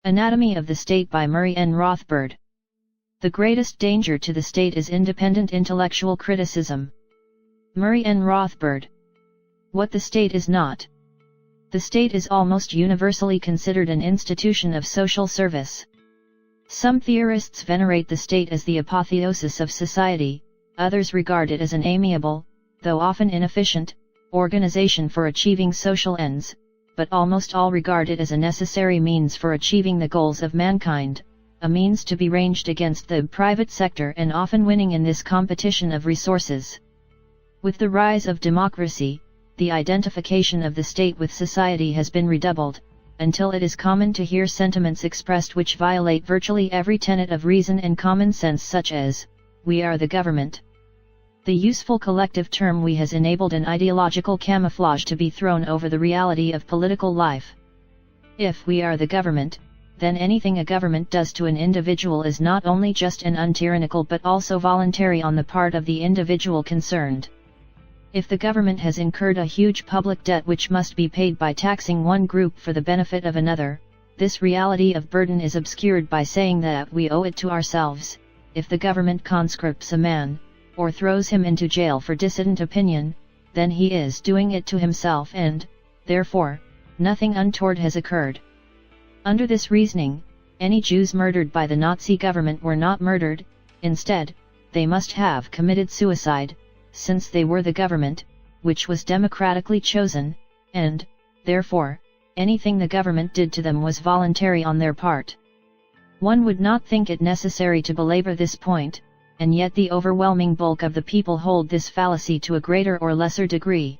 Anatomy of the State by Murray N Rothbard. The greatest danger to the state is independent intellectual criticism. Murray N Rothbard. What the state is not. The state is almost universally considered an institution of social service. Some theorists venerate the state as the apotheosis of society, others regard it as an amiable, though often inefficient, organization for achieving social ends, but almost all regard it as a necessary means for achieving the goals of mankind, a means to be ranged against the private sector and often winning in this competition of resources. With the rise of democracy, the identification of the state with society has been redoubled, until it is common to hear sentiments expressed which violate virtually every tenet of reason and common sense, such as, "We are the government." The useful collective term "we" has enabled an ideological camouflage to be thrown over the reality of political life. If we are the government, then anything a government does to an individual is not only just and untyrannical but also voluntary on the part of the individual concerned. If the government has incurred a huge public debt which must be paid by taxing one group for the benefit of another, this reality of burden is obscured by saying that we owe it to ourselves. If the government conscripts a man, or throws him into jail for dissident opinion, then he is doing it to himself and, therefore, nothing untoward has occurred. Under this reasoning, any Jews murdered by the Nazi government were not murdered, instead, they must have committed suicide, since they were the government, which was democratically chosen, and, therefore, anything the government did to them was voluntary on their part. One would not think it necessary to belabor this point, and yet the overwhelming bulk of the people hold this fallacy to a greater or lesser degree.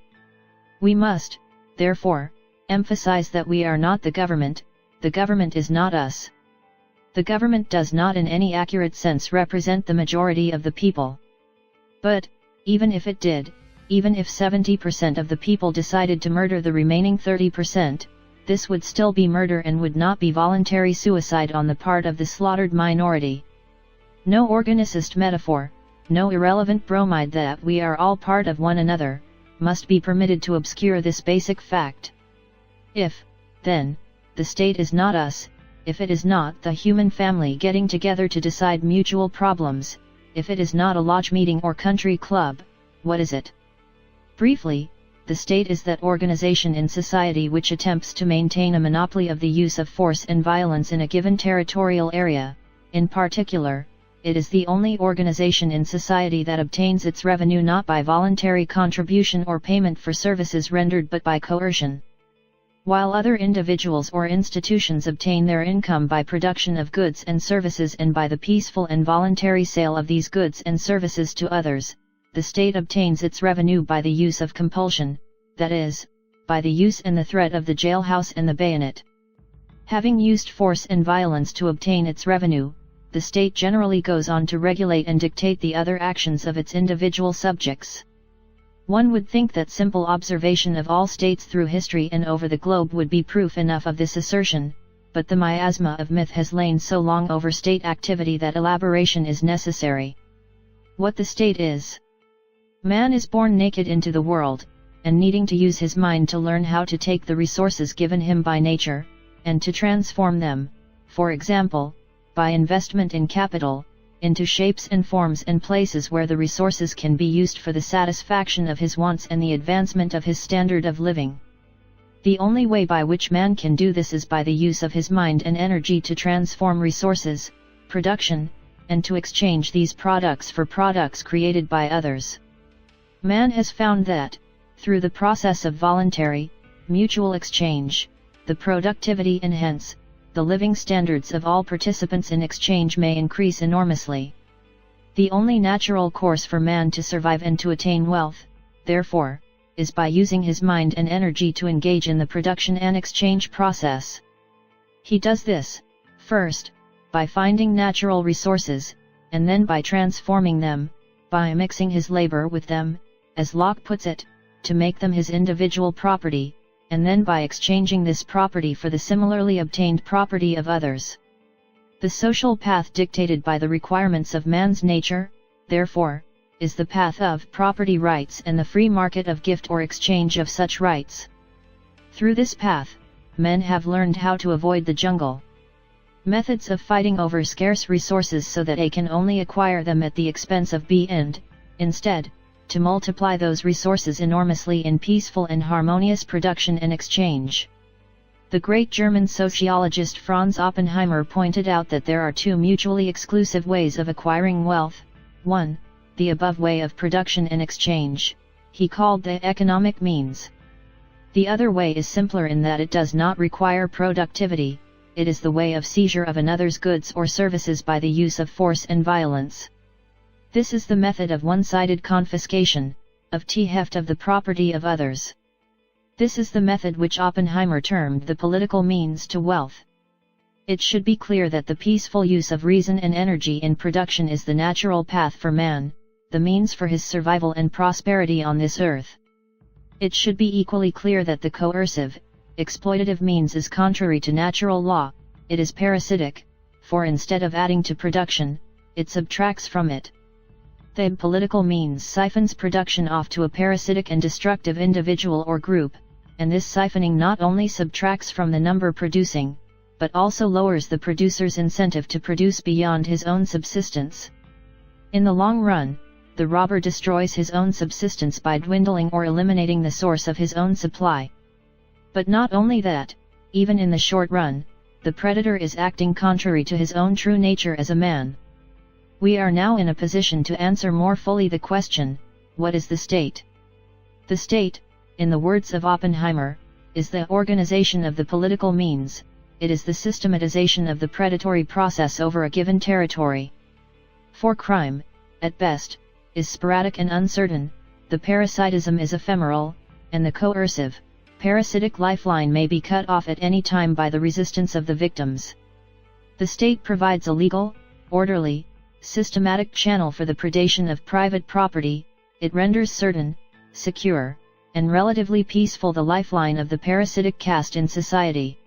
We must, therefore, emphasize that we are not the government is not us. The government does not in any accurate sense represent the majority of the people. But, even if it did, even if 70% of the people decided to murder the remaining 30%, this would still be murder and would not be voluntary suicide on the part of the slaughtered minority. No organicist metaphor, no irrelevant bromide that we are all part of one another, must be permitted to obscure this basic fact. If, then, the state is not us, if it is not the human family getting together to decide mutual problems, if it is not a lodge meeting or country club, what is it? Briefly, the state is that organization in society which attempts to maintain a monopoly of the use of force and violence in a given territorial area. In particular, it is the only organization in society that obtains its revenue not by voluntary contribution or payment for services rendered but by coercion. While other individuals or institutions obtain their income by production of goods and services and by the peaceful and voluntary sale of these goods and services to others, the state obtains its revenue by the use of compulsion, that is, by the use and the threat of the jailhouse and the bayonet. Having used force and violence to obtain its revenue, the state generally goes on to regulate and dictate the other actions of its individual subjects. One would think that simple observation of all states through history and over the globe would be proof enough of this assertion, but the miasma of myth has lain so long over state activity that elaboration is necessary. What the state is. Man is born naked into the world, and needing to use his mind to learn how to take the resources given him by nature, and to transform them, for example, by investment in capital, into shapes and forms and places where the resources can be used for the satisfaction of his wants and the advancement of his standard of living. The only way by which man can do this is by the use of his mind and energy to transform resources, production, and to exchange these products for products created by others. Man has found that, through the process of voluntary, mutual exchange, the productivity and hence, the living standards of all participants in exchange may increase enormously. The only natural course for man to survive and to attain wealth, therefore, is by using his mind and energy to engage in the production and exchange process. He does this, first, by finding natural resources, and then by transforming them, by mixing his labor with them, as Locke puts it, to make them his individual property, and then by exchanging this property for the similarly obtained property of others. The social path dictated by the requirements of man's nature, therefore, is the path of property rights and the free market of gift or exchange of such rights. Through this path, men have learned how to avoid the jungle. Methods of fighting over scarce resources so that A can only acquire them at the expense of B and, instead, to multiply those resources enormously in peaceful and harmonious production and exchange. The great German sociologist Franz Oppenheimer pointed out that there are two mutually exclusive ways of acquiring wealth. 1. The above way of production and exchange, he called the economic means. The other way is simpler in that it does not require productivity, it is the way of seizure of another's goods or services by the use of force and violence. This is the method of one-sided confiscation, of theft of the property of others. This is the method which Oppenheimer termed the political means to wealth. It should be clear that the peaceful use of reason and energy in production is the natural path for man, the means for his survival and prosperity on this earth. It should be equally clear that the coercive, exploitative means is contrary to natural law, it is parasitic, for instead of adding to production, it subtracts from it. The political means siphons production off to a parasitic and destructive individual or group, and this siphoning not only subtracts from the number producing, but also lowers the producer's incentive to produce beyond his own subsistence. In the long run, the robber destroys his own subsistence by dwindling or eliminating the source of his own supply. But not only that, even in the short run, the predator is acting contrary to his own true nature as a man. We are now in a position to answer more fully the question, what is the state? The state, in the words of Oppenheimer, is the organization of the political means, it is the systematization of the predatory process over a given territory. For crime, at best, is sporadic and uncertain, the parasitism is ephemeral, and the coercive, parasitic lifeline may be cut off at any time by the resistance of the victims. The state provides a legal, orderly, systematic channel for the predation of private property, it renders certain, secure, and relatively peaceful the lifeline of the parasitic caste in society.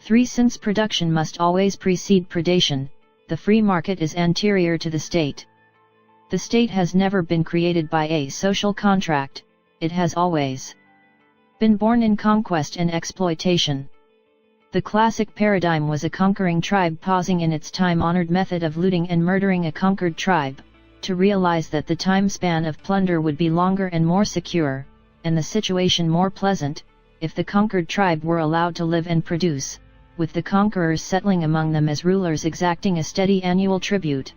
3. Since production must always precede predation, the free market is anterior to the state. The state has never been created by a social contract, it has always been born in conquest and exploitation. The classic paradigm was a conquering tribe pausing in its time-honored method of looting and murdering a conquered tribe, to realize that the time span of plunder would be longer and more secure, and the situation more pleasant, if the conquered tribe were allowed to live and produce, with the conquerors settling among them as rulers exacting a steady annual tribute.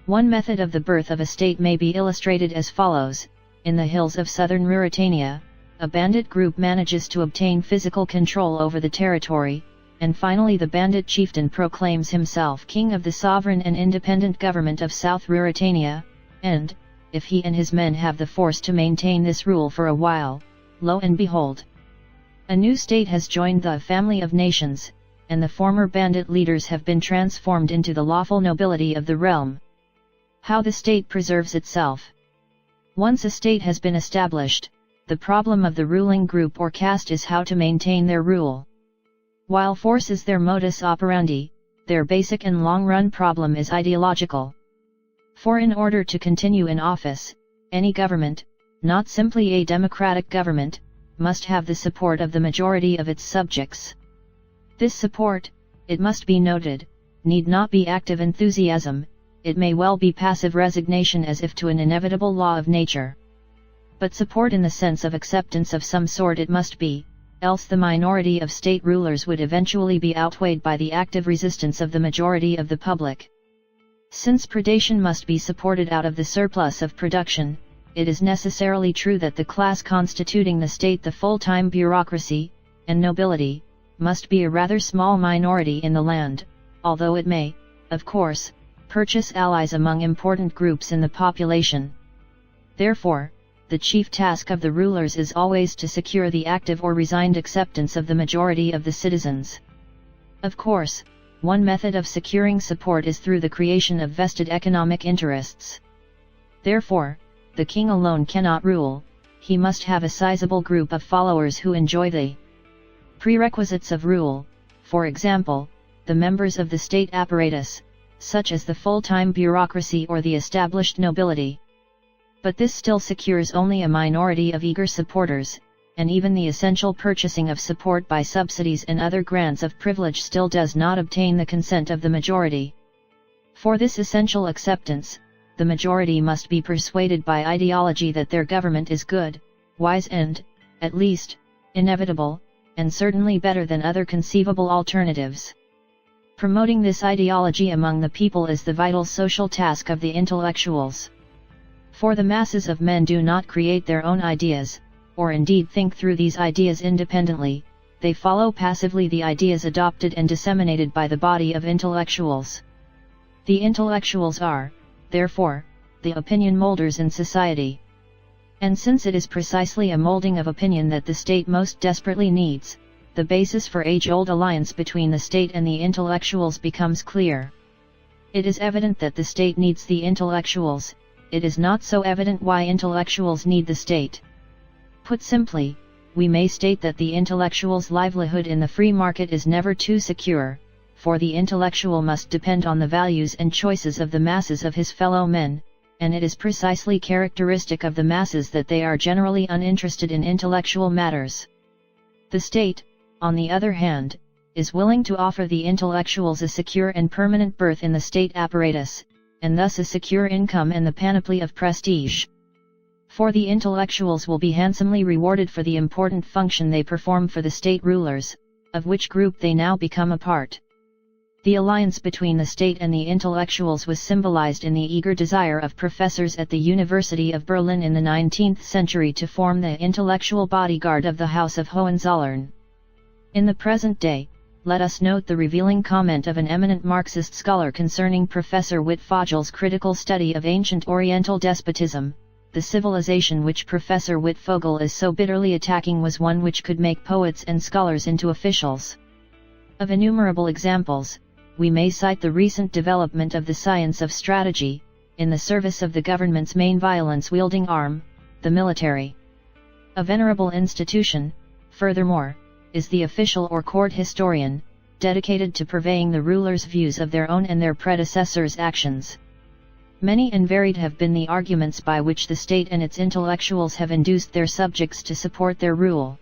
One method of the birth of a state may be illustrated as follows: in the hills of southern Ruritania, a bandit group manages to obtain physical control over the territory, and finally the bandit chieftain proclaims himself king of the sovereign and independent government of South Ruritania, and, if he and his men have the force to maintain this rule for a while, lo and behold, a new state has joined the family of nations, and the former bandit leaders have been transformed into the lawful nobility of the realm. How the state preserves itself. Once a state has been established, the problem of the ruling group or caste is how to maintain their rule. While force is their modus operandi, their basic and long-run problem is ideological. For in order to continue in office, any government, not simply a democratic government, must have the support of the majority of its subjects. This support, it must be noted, need not be active enthusiasm, it may well be passive resignation as if to an inevitable law of nature. But support in the sense of acceptance of some sort it must be, else the minority of state rulers would eventually be outweighed by the active resistance of the majority of the public. Since predation must be supported out of the surplus of production, it is necessarily true that the class constituting the state, the full-time bureaucracy, and nobility, must be a rather small minority in the land, although it may, of course, purchase allies among important groups in the population. Therefore, the chief task of the rulers is always to secure the active or resigned acceptance of the majority of the citizens. Of course, one method of securing support is through the creation of vested economic interests. Therefore, the king alone cannot rule, he must have a sizable group of followers who enjoy the prerequisites of rule, for example, the members of the state apparatus, such as the full-time bureaucracy or the established nobility. But this still secures only a minority of eager supporters, and even the essential purchasing of support by subsidies and other grants of privilege still does not obtain the consent of the majority. For this essential acceptance, the majority must be persuaded by ideology that their government is good, wise and, at least, inevitable, and certainly better than other conceivable alternatives. Promoting this ideology among the people is the vital social task of the intellectuals. For the masses of men do not create their own ideas, or indeed think through these ideas independently, they follow passively the ideas adopted and disseminated by the body of intellectuals. The intellectuals are, therefore, the opinion molders in society. And since it is precisely a molding of opinion that the state most desperately needs, the basis for age-old alliance between the state and the intellectuals becomes clear. It is evident that the state needs the intellectuals, it is not so evident why intellectuals need the state. Put simply, we may state that the intellectual's livelihood in the free market is never too secure, for the intellectual must depend on the values and choices of the masses of his fellow men, and it is precisely characteristic of the masses that they are generally uninterested in intellectual matters. The state, on the other hand, is willing to offer the intellectuals a secure and permanent berth in the state apparatus, and thus a secure income and the panoply of prestige. For the intellectuals will be handsomely rewarded for the important function they perform for the state rulers, of which group they now become a part. The alliance between the state and the intellectuals was symbolized in the eager desire of professors at the University of Berlin in the 19th century to form the intellectual bodyguard of the House of Hohenzollern. In the present day, let us note the revealing comment of an eminent Marxist scholar concerning Professor Wittfogel's critical study of ancient Oriental despotism. The civilization which Professor Wittfogel is so bitterly attacking was one which could make poets and scholars into officials. Of innumerable examples, we may cite the recent development of the science of strategy, in the service of the government's main violence-wielding arm, the military. A venerable institution, furthermore, is the official or court historian, dedicated to purveying the rulers' views of their own and their predecessors' actions. Many and varied have been the arguments by which the state and its intellectuals have induced their subjects to support their rule.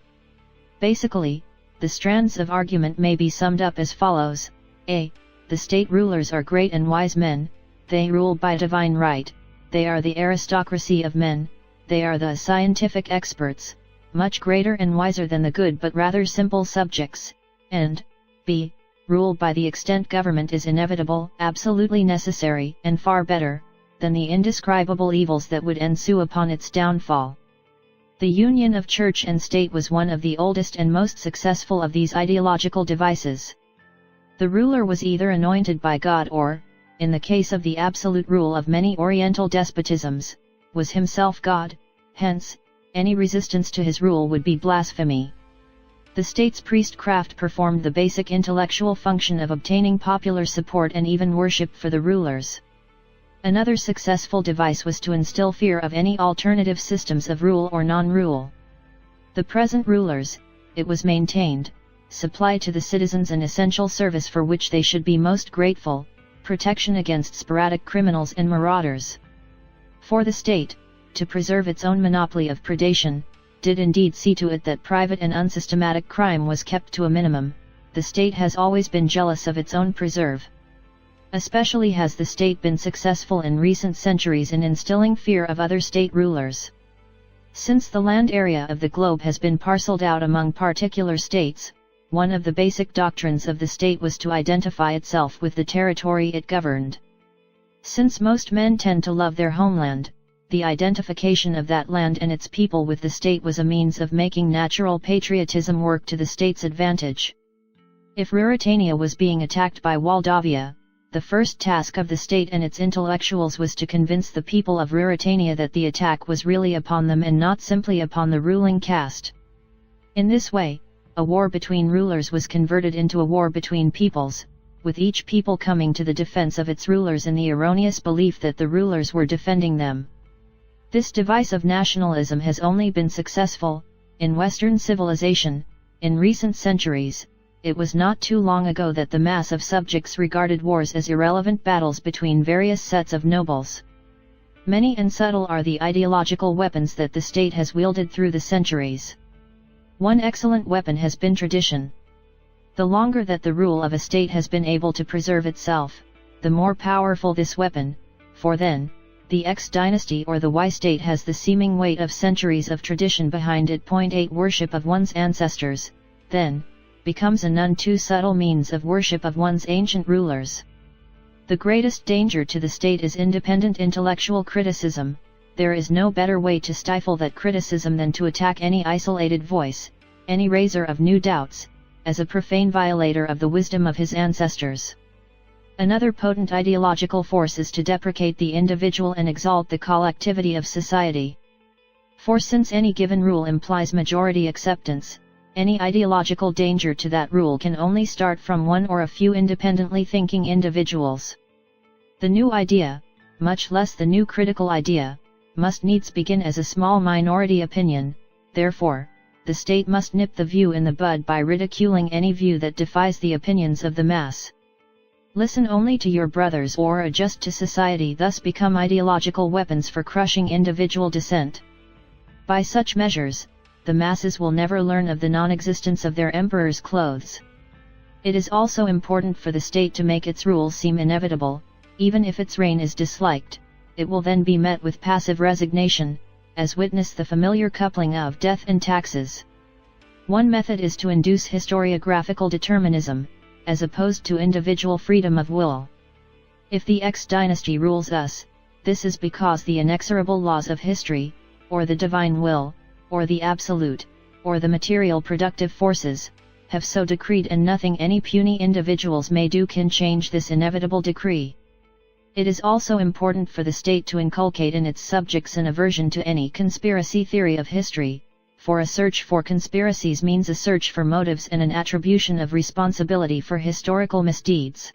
Basically, the strands of argument may be summed up as follows: A. The state rulers are great and wise men, they rule by divine right, they are the aristocracy of men, they are the scientific experts, much greater and wiser than the good but rather simple subjects, and B. Rule by the extent government is inevitable, absolutely necessary, and far better than the indescribable evils that would ensue upon its downfall. The union of church and state was one of the oldest and most successful of these ideological devices. The ruler was either anointed by God or, in the case of the absolute rule of many Oriental despotisms, was himself God, hence, any resistance to his rule would be blasphemy. The state's priestcraft performed the basic intellectual function of obtaining popular support and even worship for the rulers. Another successful device was to instill fear of any alternative systems of rule or non-rule. The present rulers, it was maintained, supply to the citizens an essential service for which they should be most grateful: protection against sporadic criminals and marauders. For the state, to preserve its own monopoly of predation, did indeed see to it that private and unsystematic crime was kept to a minimum. The state has always been jealous of its own preserve. Especially has the state been successful in recent centuries in instilling fear of other state rulers. Since the land area of the globe has been parceled out among particular states, one of the basic doctrines of the state was to identify itself with the territory it governed. Since most men tend to love their homeland, the identification of that land and its people with the state was a means of making natural patriotism work to the state's advantage. If Ruritania was being attacked by Moldavia, the first task of the state and its intellectuals was to convince the people of Ruritania that the attack was really upon them and not simply upon the ruling caste. In this way, a war between rulers was converted into a war between peoples, with each people coming to the defense of its rulers in the erroneous belief that the rulers were defending them. This device of nationalism has only been successful in Western civilization. In recent centuries, it was not too long ago that the mass of subjects regarded wars as irrelevant battles between various sets of nobles. Many and subtle are the ideological weapons that the state has wielded through the centuries. One excellent weapon has been tradition. The longer that the rule of a state has been able to preserve itself, the more powerful this weapon, for then, the X dynasty or the Y state has the seeming weight of centuries of tradition behind it. 8 Worship of one's ancestors, then, becomes a none too subtle means of worship of one's ancient rulers. The greatest danger to the state is independent intellectual criticism. There is no better way to stifle that criticism than to attack any isolated voice, any raiser of new doubts, as a profane violator of the wisdom of his ancestors. Another potent ideological force is to deprecate the individual and exalt the collectivity of society. For since any given rule implies majority acceptance, any ideological danger to that rule can only start from one or a few independently thinking individuals. The new idea, much less the new critical idea, must needs begin as a small minority opinion. Therefore, the state must nip the view in the bud by ridiculing any view that defies the opinions of the mass. Listen only to your brothers or adjust to society thus become ideological weapons for crushing individual dissent. By such measures, the masses will never learn of the non-existence of their emperor's clothes. It is also important for the state to make its rules seem inevitable. Even if its reign is disliked, it will then be met with passive resignation, as witness the familiar coupling of death and taxes. One method is to induce historiographical determinism, as opposed to individual freedom of will. If the X dynasty rules us, this is because the inexorable laws of history, or the divine will, or the absolute, or the material productive forces, have so decreed, and nothing any puny individuals may do can change this inevitable decree. It is also important for the state to inculcate in its subjects an aversion to any conspiracy theory of history, for a search for conspiracies means a search for motives and an attribution of responsibility for historical misdeeds.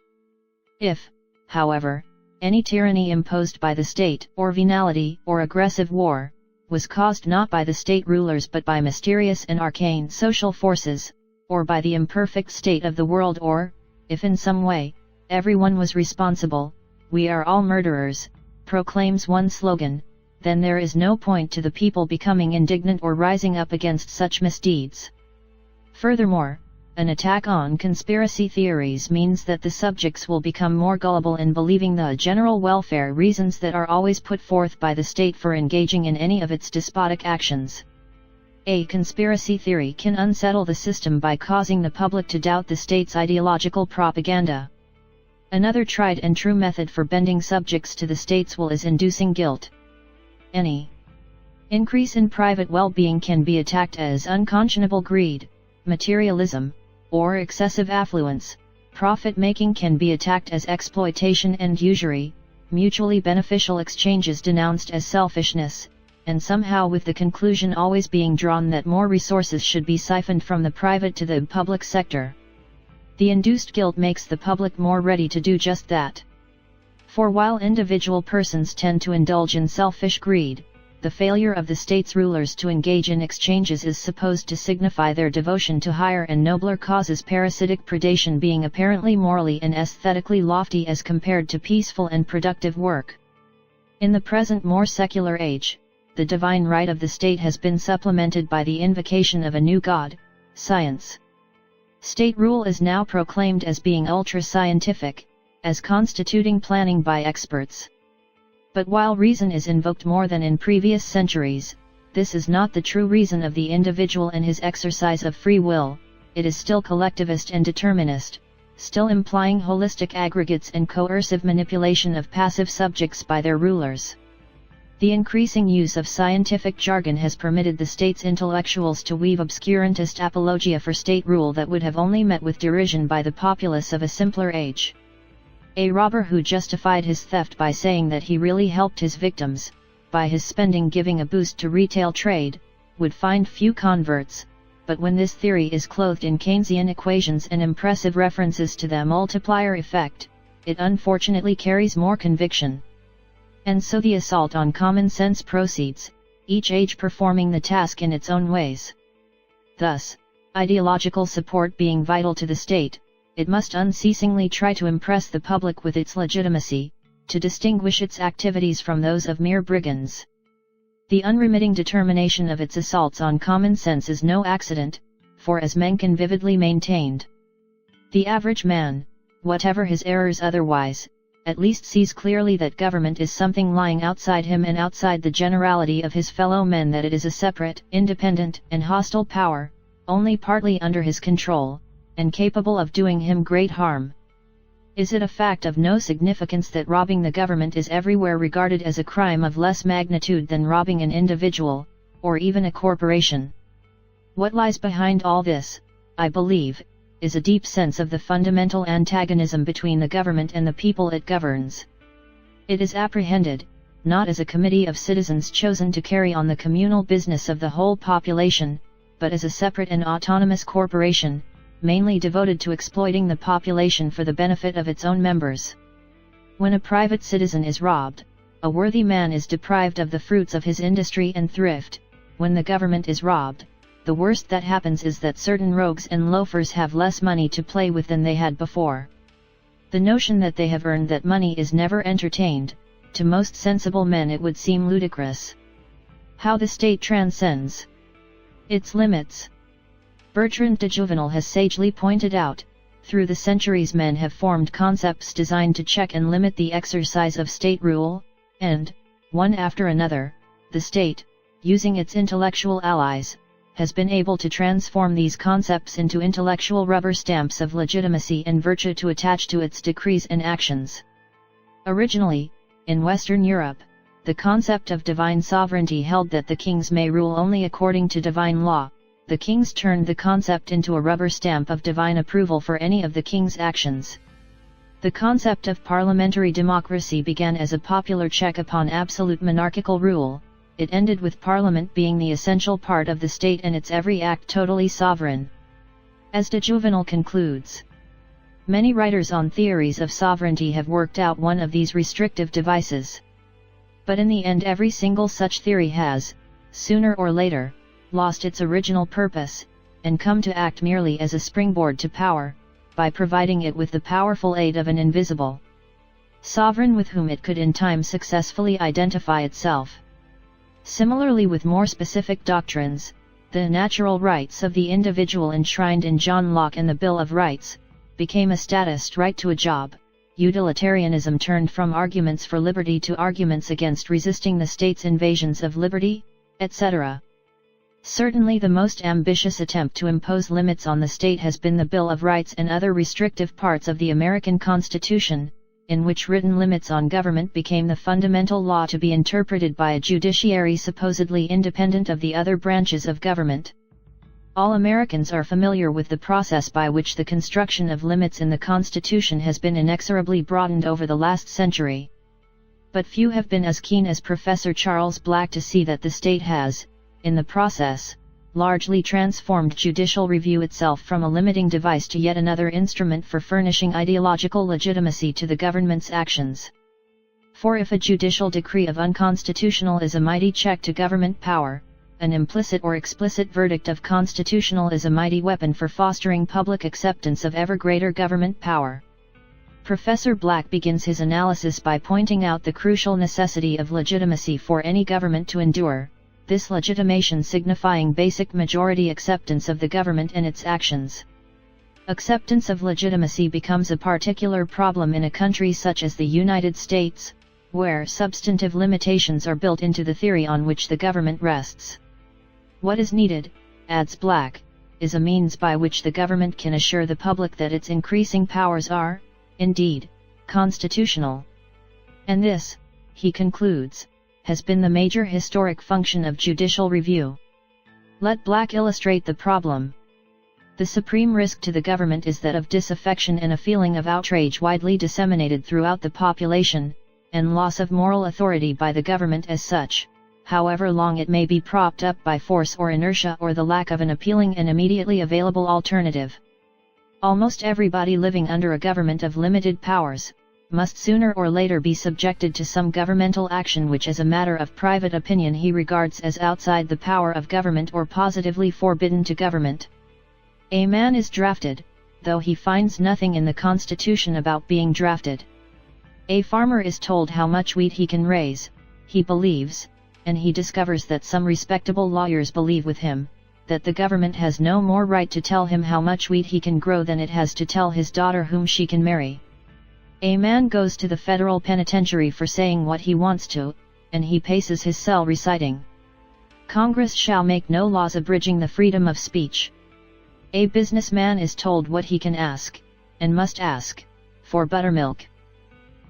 If, however, any tyranny imposed by the state, or venality, or aggressive war, was caused not by the state rulers but by mysterious and arcane social forces, or by the imperfect state of the world, or, if in some way, everyone was responsible, "We are all murderers," proclaims one slogan, then there is no point to the people becoming indignant or rising up against such misdeeds. Furthermore, an attack on conspiracy theories means that the subjects will become more gullible in believing the general welfare reasons that are always put forth by the state for engaging in any of its despotic actions. A conspiracy theory can unsettle the system by causing the public to doubt the state's ideological propaganda. Another tried and true method for bending subjects to the state's will is inducing guilt. Any increase in private well-being can be attacked as unconscionable greed, materialism, or excessive affluence. Profit-making can be attacked as exploitation and usury, mutually beneficial exchanges denounced as selfishness, and somehow with the conclusion always being drawn that more resources should be siphoned from the private to the public sector. The induced guilt makes the public more ready to do just that. For while individual persons tend to indulge in selfish greed, the failure of the state's rulers to engage in exchanges is supposed to signify their devotion to higher and nobler causes, parasitic predation being apparently morally and aesthetically lofty as compared to peaceful and productive work. In the present more secular age, the divine right of the state has been supplemented by the invocation of a new god, science. State rule is now proclaimed as being ultra-scientific, as constituting planning by experts. But while reason is invoked more than in previous centuries, this is not the true reason of the individual and his exercise of free will. It is still collectivist and determinist, still implying holistic aggregates and coercive manipulation of passive subjects by their rulers. The increasing use of scientific jargon has permitted the state's intellectuals to weave obscurantist apologia for state rule that would have only met with derision by the populace of a simpler age. A robber who justified his theft by saying that he really helped his victims, by his spending giving a boost to retail trade, would find few converts, but when this theory is clothed in Keynesian equations and impressive references to the multiplier effect, it unfortunately carries more conviction. And so the assault on common sense proceeds, each age performing the task in its own ways. Thus, ideological support being vital to the state, it must unceasingly try to impress the public with its legitimacy, to distinguish its activities from those of mere brigands. The unremitting determination of its assaults on common sense is no accident, for as Mencken vividly maintained, the average man, whatever his errors otherwise, at least sees clearly that government is something lying outside him and outside the generality of his fellow men, that it is a separate, independent, and hostile power, only partly under his control, and capable of doing him great harm. Is it a fact of no significance that robbing the government is everywhere regarded as a crime of less magnitude than robbing an individual, or even a corporation? What lies behind all this, I believe, is a deep sense of the fundamental antagonism between the government and the people it governs. It is apprehended, not as a committee of citizens chosen to carry on the communal business of the whole population, but as a separate and autonomous corporation, mainly devoted to exploiting the population for the benefit of its own members. When a private citizen is robbed, a worthy man is deprived of the fruits of his industry and thrift. When the government is robbed, the worst that happens is that certain rogues and loafers have less money to play with than they had before. The notion that they have earned that money is never entertained. To most sensible men it would seem ludicrous. How the state transcends its limits. Bertrand de Jouvenel has sagely pointed out, through the centuries men have formed concepts designed to check and limit the exercise of state rule, and, one after another, the state, using its intellectual allies, has been able to transform these concepts into intellectual rubber stamps of legitimacy and virtue to attach to its decrees and actions. Originally, in Western Europe, the concept of divine sovereignty held that the kings may rule only according to divine law. The kings turned the concept into a rubber stamp of divine approval for any of the king's actions. The concept of parliamentary democracy began as a popular check upon absolute monarchical rule. It ended with Parliament being the essential part of the state and its every act totally sovereign. As de Jouvenel concludes, many writers on theories of sovereignty have worked out one of these restrictive devices. But in the end every single such theory has, sooner or later, lost its original purpose, and come to act merely as a springboard to power, by providing it with the powerful aid of an invisible sovereign with whom it could in time successfully identify itself. Similarly with more specific doctrines, the natural rights of the individual enshrined in John Locke and the Bill of Rights, became a statist right to a job. Utilitarianism turned from arguments for liberty to arguments against resisting the state's invasions of liberty, etc. Certainly the most ambitious attempt to impose limits on the state has been the Bill of Rights and other restrictive parts of the American Constitution, in which written limits on government became the fundamental law to be interpreted by a judiciary supposedly independent of the other branches of government. All Americans are familiar with the process by which the construction of limits in the Constitution has been inexorably broadened over the last century. But few have been as keen as Professor Charles Black to see that the state has, in the process, largely transformed judicial review itself from a limiting device to yet another instrument for furnishing ideological legitimacy to the government's actions. For if a judicial decree of unconstitutional is a mighty check to government power, an implicit or explicit verdict of constitutional is a mighty weapon for fostering public acceptance of ever greater government power. Professor Black begins his analysis by pointing out the crucial necessity of legitimacy for any government to endure, this legitimation signifying basic majority acceptance of the government and its actions. Acceptance of legitimacy becomes a particular problem in a country such as the United States, where substantive limitations are built into the theory on which the government rests. What is needed, adds Black, is a means by which the government can assure the public that its increasing powers are, indeed, constitutional. And this, he concludes, has been the major historic function of judicial review. Let Black illustrate the problem. The supreme risk to the government is that of disaffection and a feeling of outrage widely disseminated throughout the population, and loss of moral authority by the government as such, however long it may be propped up by force or inertia or the lack of an appealing and immediately available alternative. Almost everybody living under a government of limited powers, must sooner or later be subjected to some governmental action which as a matter of private opinion he regards as outside the power of government or positively forbidden to government. A man is drafted, though he finds nothing in the Constitution about being drafted. A farmer is told how much wheat he can raise, he believes, and he discovers that some respectable lawyers believe with him, that the government has no more right to tell him how much wheat he can grow than it has to tell his daughter whom she can marry. A man goes to the federal penitentiary for saying what he wants to, and he paces his cell reciting, "Congress shall make no laws abridging the freedom of speech." A businessman is told what he can ask, and must ask, for buttermilk.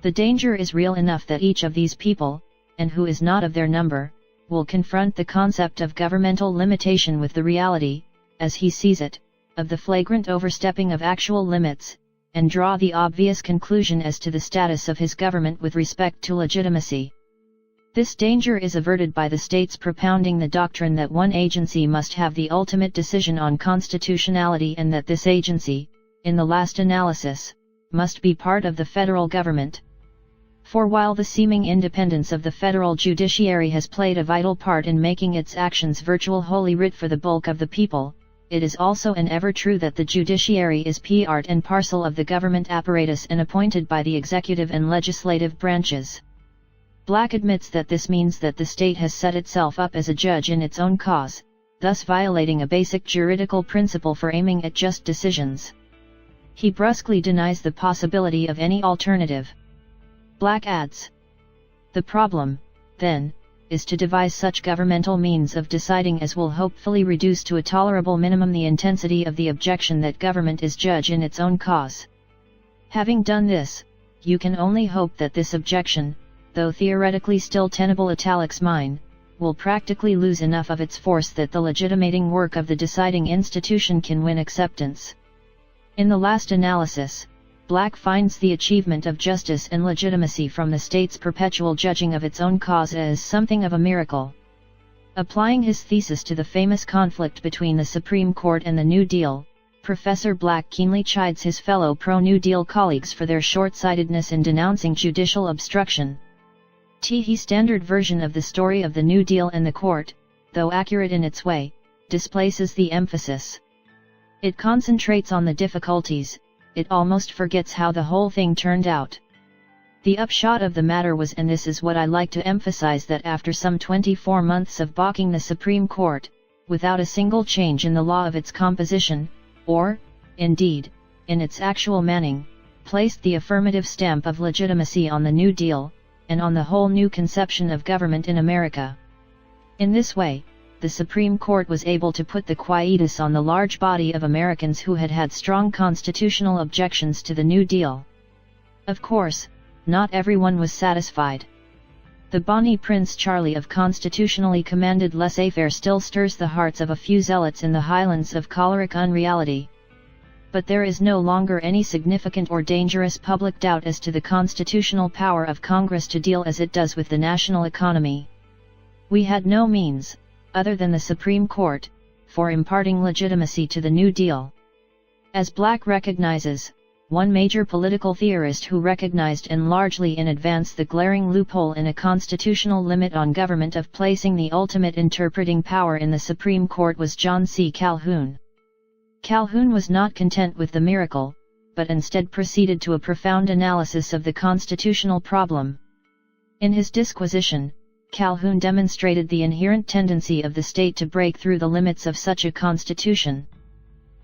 The danger is real enough that each of these people, and who is not of their number, will confront the concept of governmental limitation with the reality, as he sees it, of the flagrant overstepping of actual limits, and draw the obvious conclusion as to the status of his government with respect to legitimacy. This danger is averted by the states propounding the doctrine that one agency must have the ultimate decision on constitutionality and that this agency, in the last analysis, must be part of the federal government. For while the seeming independence of the federal judiciary has played a vital part in making its actions virtual holy writ for the bulk of the people, it is also and ever true that the judiciary is part and parcel of the government apparatus and appointed by the executive and legislative branches. Black admits that this means that the state has set itself up as a judge in its own cause, thus violating a basic juridical principle for aiming at just decisions. He brusquely denies the possibility of any alternative. Black adds, "The problem, then, is to devise such governmental means of deciding as will hopefully reduce to a tolerable minimum the intensity of the objection that government is judge in its own cause. Having done this, you can only hope that this objection, though theoretically still tenable italics mine, will practically lose enough of its force that the legitimating work of the deciding institution can win acceptance." In the last analysis, Black finds the achievement of justice and legitimacy from the state's perpetual judging of its own cause as something of a miracle. Applying his thesis to the famous conflict between the Supreme Court and the New Deal, Professor Black keenly chides his fellow pro-New Deal colleagues for their short-sightedness in denouncing judicial obstruction. His standard version of the story of the New Deal and the court, though accurate in its way, displaces the emphasis. It concentrates on the difficulties, it almost forgets how the whole thing turned out. The upshot of the matter was, and this is what I like to emphasize, that after some 24 months of balking the Supreme Court, without a single change in the law of its composition, or, indeed, in its actual manning, placed the affirmative stamp of legitimacy on the New Deal, and on the whole new conception of government in America. In this way, the Supreme Court was able to put the quietus on the large body of Americans who had had strong constitutional objections to the New Deal. Of course, not everyone was satisfied. The Bonnie Prince Charlie of constitutionally commanded laissez-faire still stirs the hearts of a few zealots in the highlands of choleric unreality. But there is no longer any significant or dangerous public doubt as to the constitutional power of Congress to deal as it does with the national economy. We had no means, other than the Supreme Court, for imparting legitimacy to the New Deal. As Black recognizes, one major political theorist who recognized and largely in advance the glaring loophole in a constitutional limit on government of placing the ultimate interpreting power in the Supreme Court was John C. Calhoun. Calhoun was not content with the miracle, but instead proceeded to a profound analysis of the constitutional problem. In his disquisition, Calhoun demonstrated the inherent tendency of the state to break through the limits of such a constitution.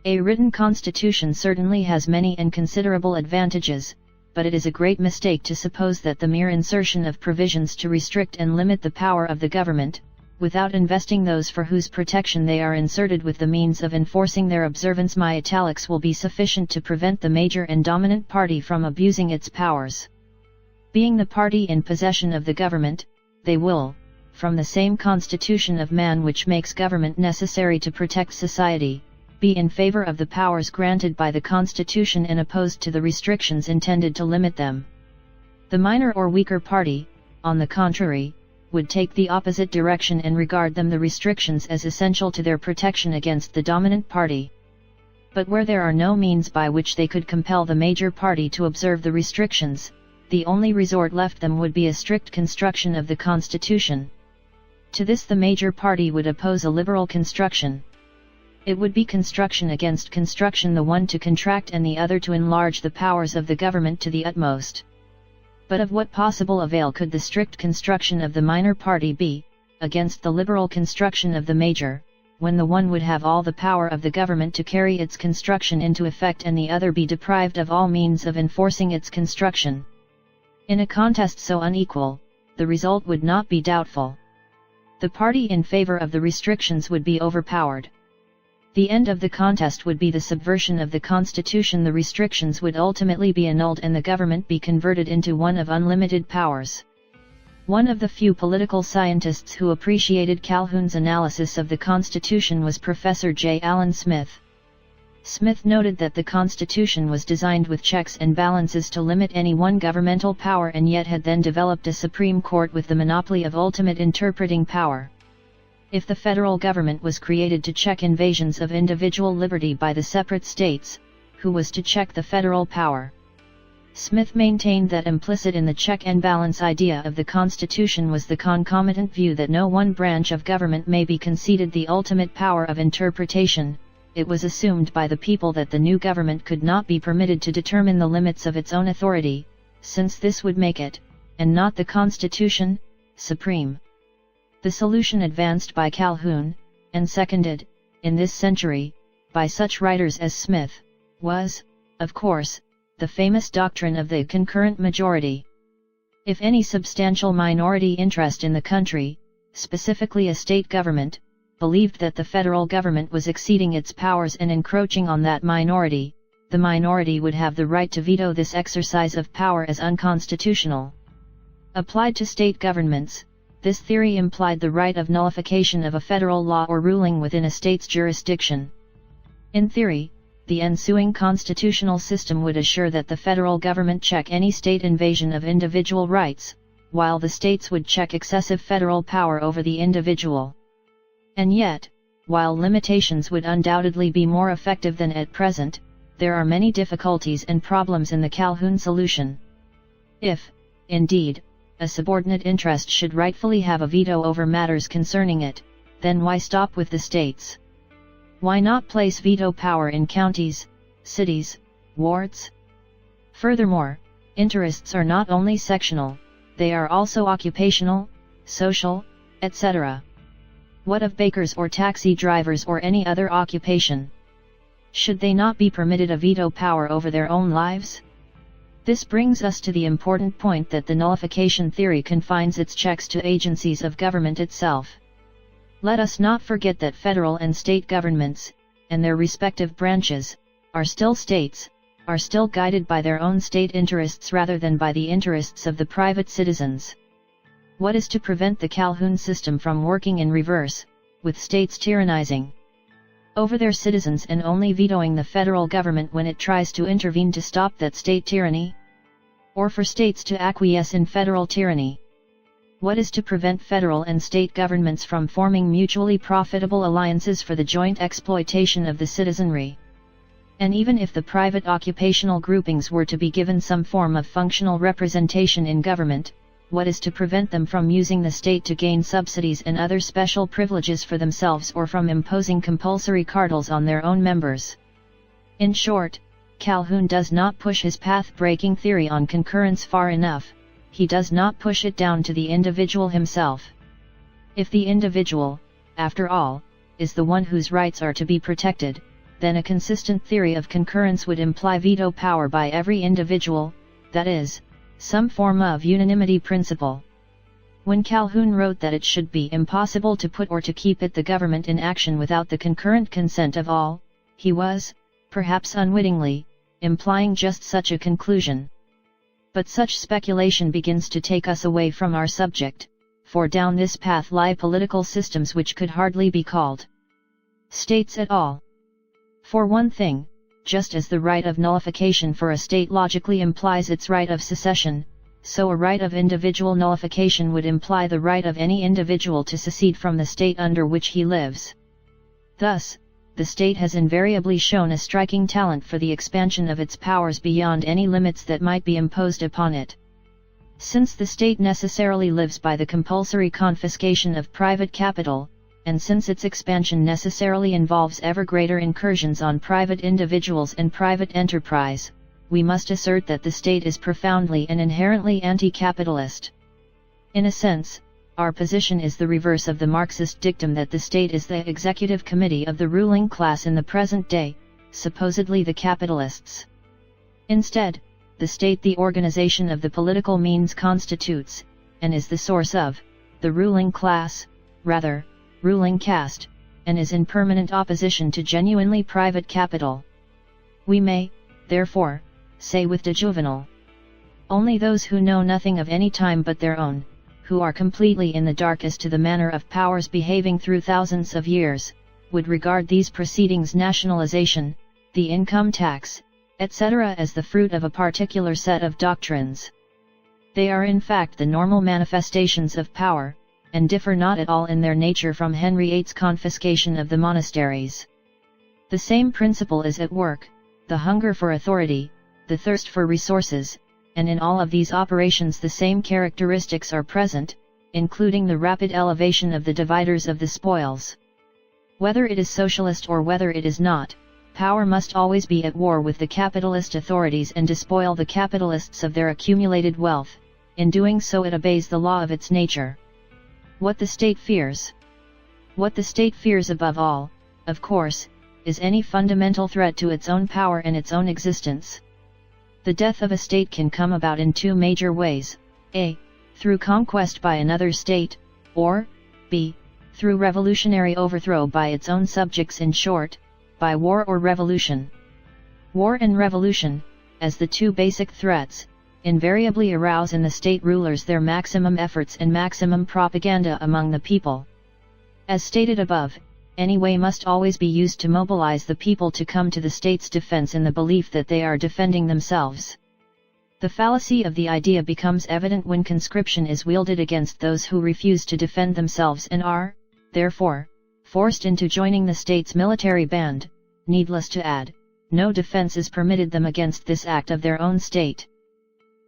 A written constitution certainly has many and considerable advantages, but it is a great mistake to suppose that the mere insertion of provisions to restrict and limit the power of the government, without investing those for whose protection they are inserted with the means of enforcing their observance, my italics, will be sufficient to prevent the major and dominant party from abusing its powers. Being the party in possession of the government, they will, from the same constitution of man which makes government necessary to protect society, be in favor of the powers granted by the Constitution and opposed to the restrictions intended to limit them. The minor or weaker party, on the contrary, would take the opposite direction and regard the restrictions as essential to their protection against the dominant party. But where there are no means by which they could compel the major party to observe the restrictions, the only resort left them would be a strict construction of the Constitution. To this the major party would oppose a liberal construction. It would be construction against construction, the one to contract and the other to enlarge the powers of the government to the utmost. But of what possible avail could the strict construction of the minor party be, against the liberal construction of the major, when the one would have all the power of the government to carry its construction into effect and the other be deprived of all means of enforcing its construction. In a contest so unequal, the result would not be doubtful. The party in favor of the restrictions would be overpowered. The end of the contest would be the subversion of the Constitution. The restrictions would ultimately be annulled and the government be converted into one of unlimited powers. One of the few political scientists who appreciated Calhoun's analysis of the Constitution was Professor J. Allen Smith. Smith noted that the Constitution was designed with checks and balances to limit any one governmental power and yet had then developed a Supreme Court with the monopoly of ultimate interpreting power. If the federal government was created to check invasions of individual liberty by the separate states, who was to check the federal power? Smith maintained that implicit in the check and balance idea of the Constitution was the concomitant view that no one branch of government may be conceded the ultimate power of interpretation. It was assumed by the people that the new government could not be permitted to determine the limits of its own authority, since this would make it, and not the Constitution, supreme. The solution advanced by Calhoun, and seconded, in this century, by such writers as Smith, was, of course, the famous doctrine of the concurrent majority. If any substantial minority interest in the country, specifically a state government, believed that the federal government was exceeding its powers and encroaching on that minority, the minority would have the right to veto this exercise of power as unconstitutional. Applied to state governments, this theory implied the right of nullification of a federal law or ruling within a state's jurisdiction. In theory, the ensuing constitutional system would assure that the federal government check any state invasion of individual rights, while the states would check excessive federal power over the individual. And yet, while limitations would undoubtedly be more effective than at present, there are many difficulties and problems in the Calhoun solution. If, indeed, a subordinate interest should rightfully have a veto over matters concerning it, then why stop with the states? Why not place veto power in counties, cities, wards? Furthermore, interests are not only sectional, they are also occupational, social, etc. What of bakers or taxi drivers or any other occupation? Should they not be permitted a veto power over their own lives? This brings us to the important point that the nullification theory confines its checks to agencies of government itself. Let us not forget that federal and state governments, and their respective branches, are still states, are still guided by their own state interests rather than by the interests of the private citizens. What is to prevent the Calhoun system from working in reverse, with states tyrannizing over their citizens and only vetoing the federal government when it tries to intervene to stop that state tyranny? Or for states to acquiesce in federal tyranny? What is to prevent federal and state governments from forming mutually profitable alliances for the joint exploitation of the citizenry? And even if the private occupational groupings were to be given some form of functional representation in government, what is to prevent them from using the state to gain subsidies and other special privileges for themselves or from imposing compulsory cartels on their own members? In short, Calhoun does not push his path-breaking theory on concurrence far enough. He does not push it down to the individual himself. If the individual, after all, is the one whose rights are to be protected, then a consistent theory of concurrence would imply veto power by every individual, that is, some form of unanimity principle. When Calhoun wrote that it should be impossible to put or to keep the government in action without the concurrent consent of all, he was, perhaps unwittingly, implying just such a conclusion. But such speculation begins to take us away from our subject, for down this path lie political systems which could hardly be called states at all. For one thing, just as the right of nullification for a state logically implies its right of secession, so a right of individual nullification would imply the right of any individual to secede from the state under which he lives. Thus, the state has invariably shown a striking talent for the expansion of its powers beyond any limits that might be imposed upon it. Since the state necessarily lives by the compulsory confiscation of private capital, and since its expansion necessarily involves ever greater incursions on private individuals and private enterprise, we must assert that the state is profoundly and inherently anti-capitalist. In a sense, our position is the reverse of the Marxist dictum that the state is the executive committee of the ruling class in the present day, supposedly the capitalists. Instead, the state the organization of the political means constitutes, and is the source of, the ruling class, rather, ruling caste, and is in permanent opposition to genuinely private capital. We may, therefore, say with de Juvenal, only those who know nothing of any time but their own, who are completely in the dark as to the manner of powers behaving through thousands of years, would regard these proceedings, nationalization, the income tax, etc., as the fruit of a particular set of doctrines. They are in fact the normal manifestations of power, and differ not at all in their nature from Henry VIII's confiscation of the monasteries. The same principle is at work, the hunger for authority, the thirst for resources, and in all of these operations the same characteristics are present, including the rapid elevation of the dividers of the spoils. Whether it is socialist or whether it is not, power must always be at war with the capitalist authorities and despoil the capitalists of their accumulated wealth. In doing so it obeys the law of its nature. What the state fears. What the state fears above all, of course, is any fundamental threat to its own power and its own existence. The death of a state can come about in two major ways: a. through conquest by another state, or b. through revolutionary overthrow by its own subjects, in short, by war or revolution. War and revolution, as the two basic threats, invariably arouse in the state rulers their maximum efforts and maximum propaganda among the people. As stated above, any way must always be used to mobilize the people to come to the state's defense in the belief that they are defending themselves. The fallacy of the idea becomes evident when conscription is wielded against those who refuse to defend themselves and are, therefore, forced into joining the state's military band. Needless to add, no defense is permitted them against this act of their own state.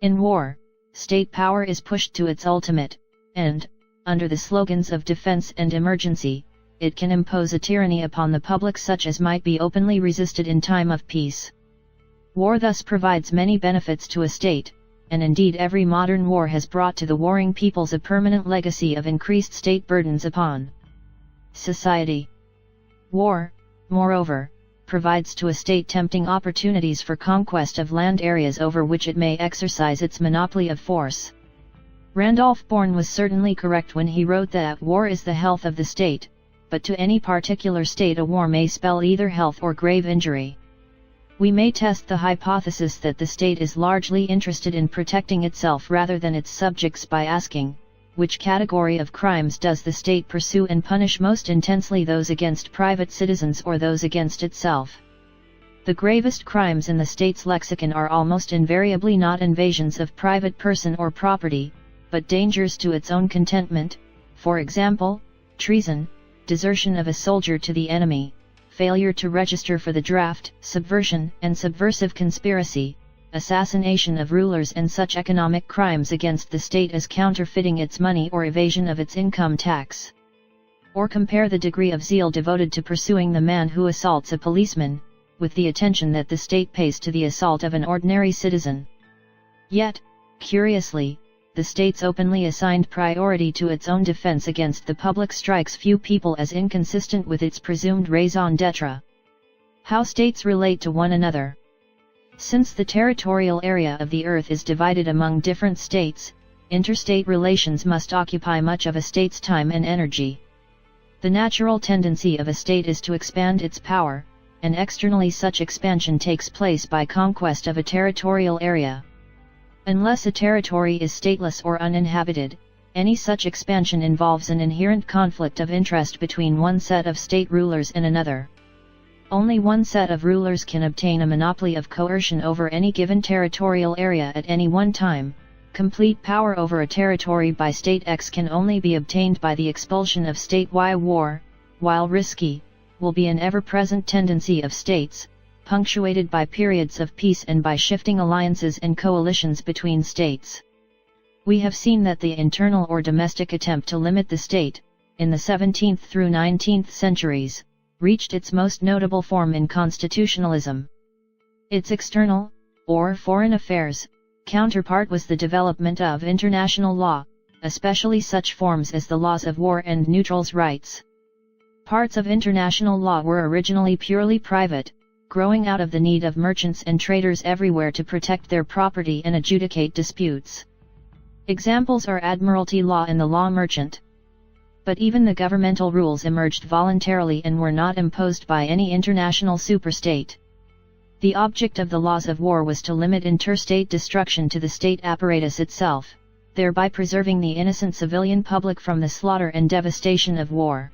In war, state power is pushed to its ultimate, and, under the slogans of defense and emergency, it can impose a tyranny upon the public such as might be openly resisted in time of peace. War thus provides many benefits to a state, and indeed every modern war has brought to the warring peoples a permanent legacy of increased state burdens upon society. War, moreover, provides to a state tempting opportunities for conquest of land areas over which it may exercise its monopoly of force. Randolph Bourne was certainly correct when he wrote that war is the health of the state, but to any particular state a war may spell either health or grave injury. We may test the hypothesis that the state is largely interested in protecting itself rather than its subjects by asking, which category of crimes does the state pursue and punish most intensely, those against private citizens or those against itself? The gravest crimes in the state's lexicon are almost invariably not invasions of private person or property, but dangers to its own contentment, for example, treason, desertion of a soldier to the enemy, failure to register for the draft, subversion and subversive conspiracy, assassination of rulers, and such economic crimes against the state as counterfeiting its money or evasion of its income tax. Or compare the degree of zeal devoted to pursuing the man who assaults a policeman, with the attention that the state pays to the assault of an ordinary citizen. Yet, curiously, the state's openly assigned priority to its own defense against the public strikes few people as inconsistent with its presumed raison d'etre. How states relate to one another. Since the territorial area of the earth is divided among different states, interstate relations must occupy much of a state's time and energy. The natural tendency of a state is to expand its power, and externally such expansion takes place by conquest of a territorial area. Unless a territory is stateless or uninhabited, any such expansion involves an inherent conflict of interest between one set of state rulers and another. Only one set of rulers can obtain a monopoly of coercion over any given territorial area at any one time. Complete power over a territory by state X can only be obtained by the expulsion of state Y. War, while risky, will be an ever-present tendency of states, punctuated by periods of peace and by shifting alliances and coalitions between states. We have seen that the internal or domestic attempt to limit the state, in the 17th through 19th centuries, reached its most notable form in constitutionalism. Its external, or foreign affairs, counterpart was the development of international law, especially such forms as the laws of war and neutrals' rights. Parts of international law were originally purely private, growing out of the need of merchants and traders everywhere to protect their property and adjudicate disputes. Examples are admiralty law and the law merchant. But even the governmental rules emerged voluntarily and were not imposed by any international superstate. The object of the laws of war was to limit interstate destruction to the state apparatus itself, thereby preserving the innocent civilian public from the slaughter and devastation of war.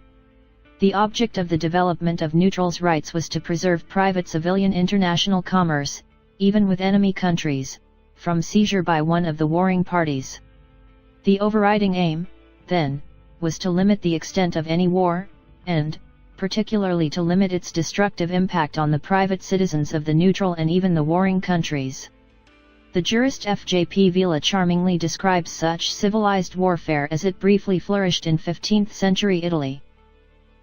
The object of the development of neutrals' rights was to preserve private civilian international commerce, even with enemy countries, from seizure by one of the warring parties. The overriding aim, then, was to limit the extent of any war, and, particularly to limit its destructive impact on the private citizens of the neutral and even the warring countries. The jurist F.J.P. Vila charmingly describes such civilized warfare as it briefly flourished in 15th century Italy.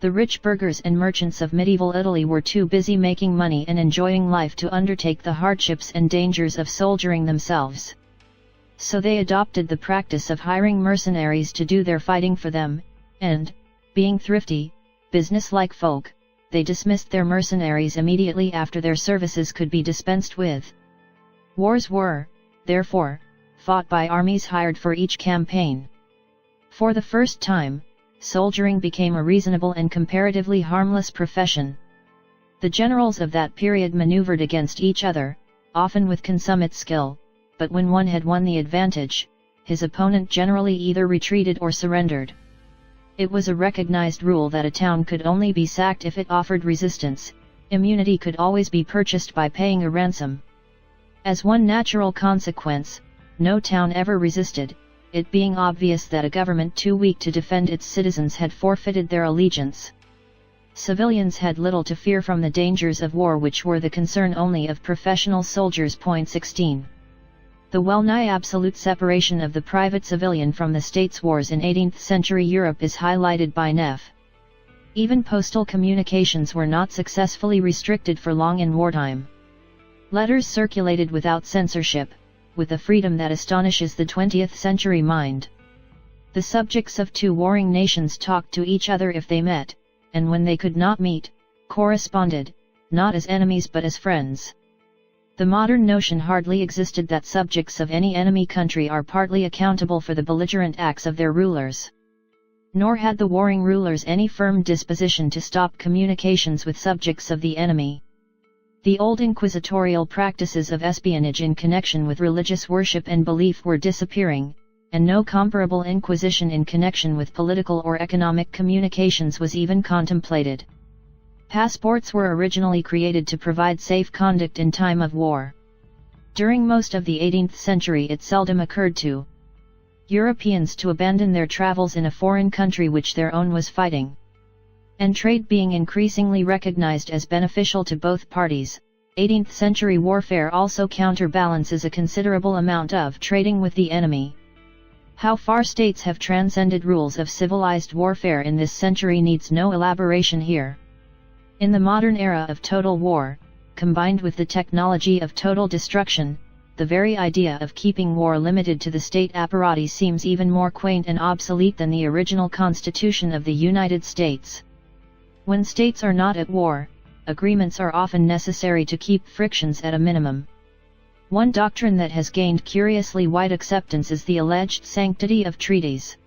The rich burghers and merchants of medieval Italy were too busy making money and enjoying life to undertake the hardships and dangers of soldiering themselves. So they adopted the practice of hiring mercenaries to do their fighting for them, and, being thrifty, business-like folk, they dismissed their mercenaries immediately after their services could be dispensed with. Wars were, therefore, fought by armies hired for each campaign. For the first time, soldiering became a reasonable and comparatively harmless profession. The generals of that period maneuvered against each other, often with consummate skill, but when one had won the advantage, his opponent generally either retreated or surrendered. It was a recognized rule that a town could only be sacked if it offered resistance. Immunity could always be purchased by paying a ransom. As one natural consequence, no town ever resisted, it being obvious that a government too weak to defend its citizens had forfeited their allegiance. Civilians had little to fear from the dangers of war, which were the concern only of professional soldiers. 16. The well-nigh absolute separation of the private civilian from the state's wars in 18th century Europe is highlighted by Neff. Even postal communications were not successfully restricted for long in wartime. Letters circulated without censorship, with a freedom that astonishes the 20th century mind. The subjects of two warring nations talked to each other if they met, and when they could not meet, corresponded, not as enemies but as friends. The modern notion hardly existed that subjects of any enemy country are partly accountable for the belligerent acts of their rulers. Nor had the warring rulers any firm disposition to stop communications with subjects of the enemy. The old inquisitorial practices of espionage in connection with religious worship and belief were disappearing, and no comparable inquisition in connection with political or economic communications was even contemplated. Passports were originally created to provide safe conduct in time of war. During most of the 18th century it seldom occurred to Europeans to abandon their travels in a foreign country which their own was fighting. And trade being increasingly recognized as beneficial to both parties, 18th century warfare also counterbalances a considerable amount of trading with the enemy. How far states have transcended rules of civilized warfare in this century needs no elaboration here. In the modern era of total war, combined with the technology of total destruction, the very idea of keeping war limited to the state apparatus seems even more quaint and obsolete than the original Constitution of the United States. When states are not at war, agreements are often necessary to keep frictions at a minimum. One doctrine that has gained curiously wide acceptance is the alleged sanctity of treaties.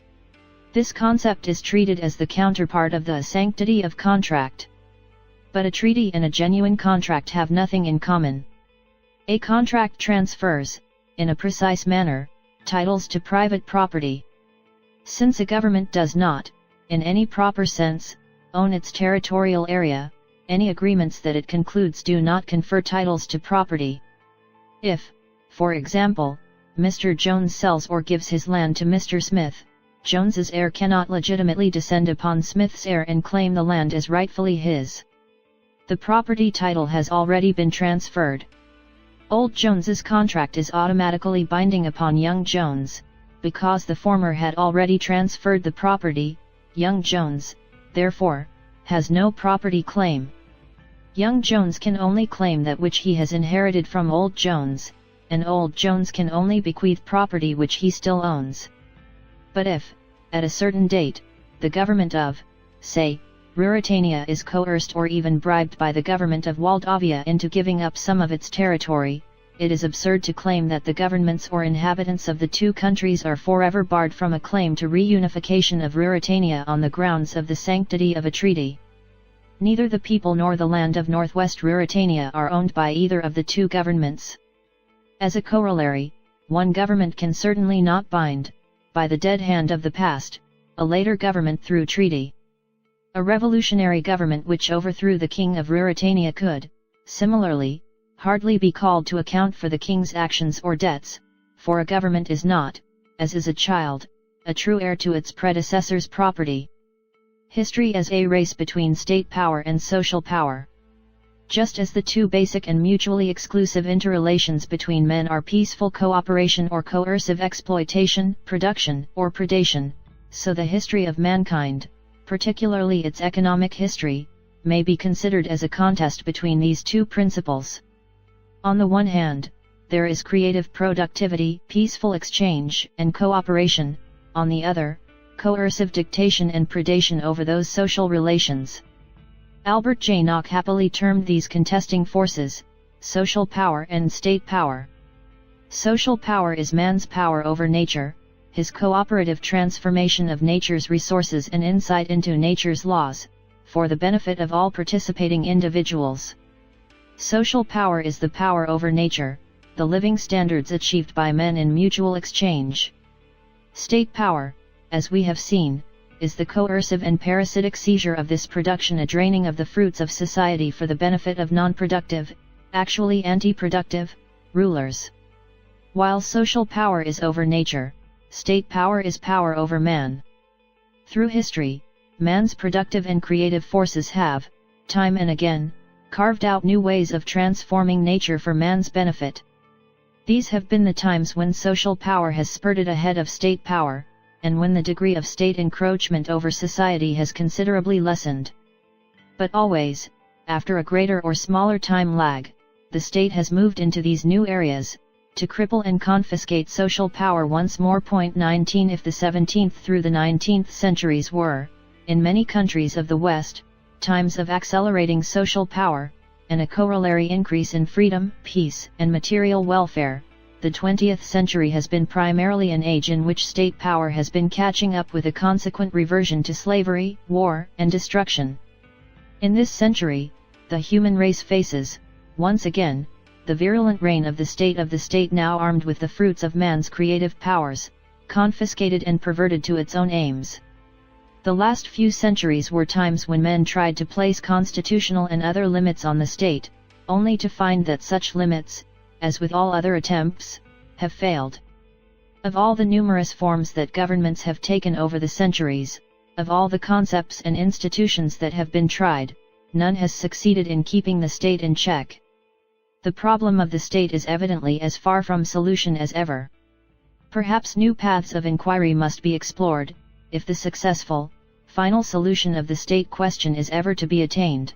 This concept is treated as the counterpart of the sanctity of contract. But a treaty and a genuine contract have nothing in common. A contract transfers, in a precise manner, titles to private property. Since a government does not, in any proper sense, own its territorial area, any agreements that it concludes do not confer titles to property. If, for example, Mr. Jones sells or gives his land to Mr. Smith, Jones's heir cannot legitimately descend upon Smith's heir and claim the land as rightfully his. The property title has already been transferred. Old Jones's contract is automatically binding upon young Jones, because the former had already transferred the property. Young Jones, therefore, has no property claim. Young Jones can only claim that which he has inherited from Old Jones, and Old Jones can only bequeath property which he still owns. But if, at a certain date, the government of, say, Ruritania is coerced or even bribed by the government of Moldavia into giving up some of its territory, it is absurd to claim that the governments or inhabitants of the two countries are forever barred from a claim to reunification of Ruritania on the grounds of the sanctity of a treaty. Neither the people nor the land of Northwest Ruritania are owned by either of the two governments. As a corollary, one government can certainly not bind, by the dead hand of the past, a later government through treaty. A revolutionary government which overthrew the king of Ruritania could, similarly, hardly be called to account for the king's actions or debts, for a government is not, as is a child, a true heir to its predecessor's property. History as a race between state power and social power. Just as the two basic and mutually exclusive interrelations between men are peaceful cooperation or coercive exploitation, production, or predation, so the history of mankind, particularly its economic history, may be considered as a contest between these two principles. On the one hand, there is creative productivity, peaceful exchange, and cooperation; on the other, coercive dictation and predation over those social relations. Albert J. Nock happily termed these contesting forces, social power and state power. Social power is man's power over nature, his cooperative transformation of nature's resources and insight into nature's laws, for the benefit of all participating individuals. Social power is the power over nature, the living standards achieved by men in mutual exchange. State power, as we have seen, is the coercive and parasitic seizure of this production, a draining of the fruits of society for the benefit of non-productive, actually anti-productive, rulers. While social power is over nature, state power is power over man. Through history, man's productive and creative forces have, time and again, carved out new ways of transforming nature for man's benefit. These have been the times when social power has spurted ahead of state power, and when the degree of state encroachment over society has considerably lessened. But always, after a greater or smaller time lag, the state has moved into these new areas, to cripple and confiscate social power once more. 19 If the 17th through the 19th centuries were, in many countries of the West, times of accelerating social power, and a corollary increase in freedom, peace, and material welfare, the 20th century has been primarily an age in which state power has been catching up, with a consequent reversion to slavery, war, and destruction. In this century, the human race faces, once again, the virulent reign of the state now armed with the fruits of man's creative powers, confiscated and perverted to its own aims. The last few centuries were times when men tried to place constitutional and other limits on the state, only to find that such limits, as with all other attempts, have failed. Of all the numerous forms that governments have taken over the centuries, of all the concepts and institutions that have been tried, none has succeeded in keeping the state in check. The problem of the state is evidently as far from solution as ever. Perhaps new paths of inquiry must be explored, if the successful, final solution of the state question is ever to be attained.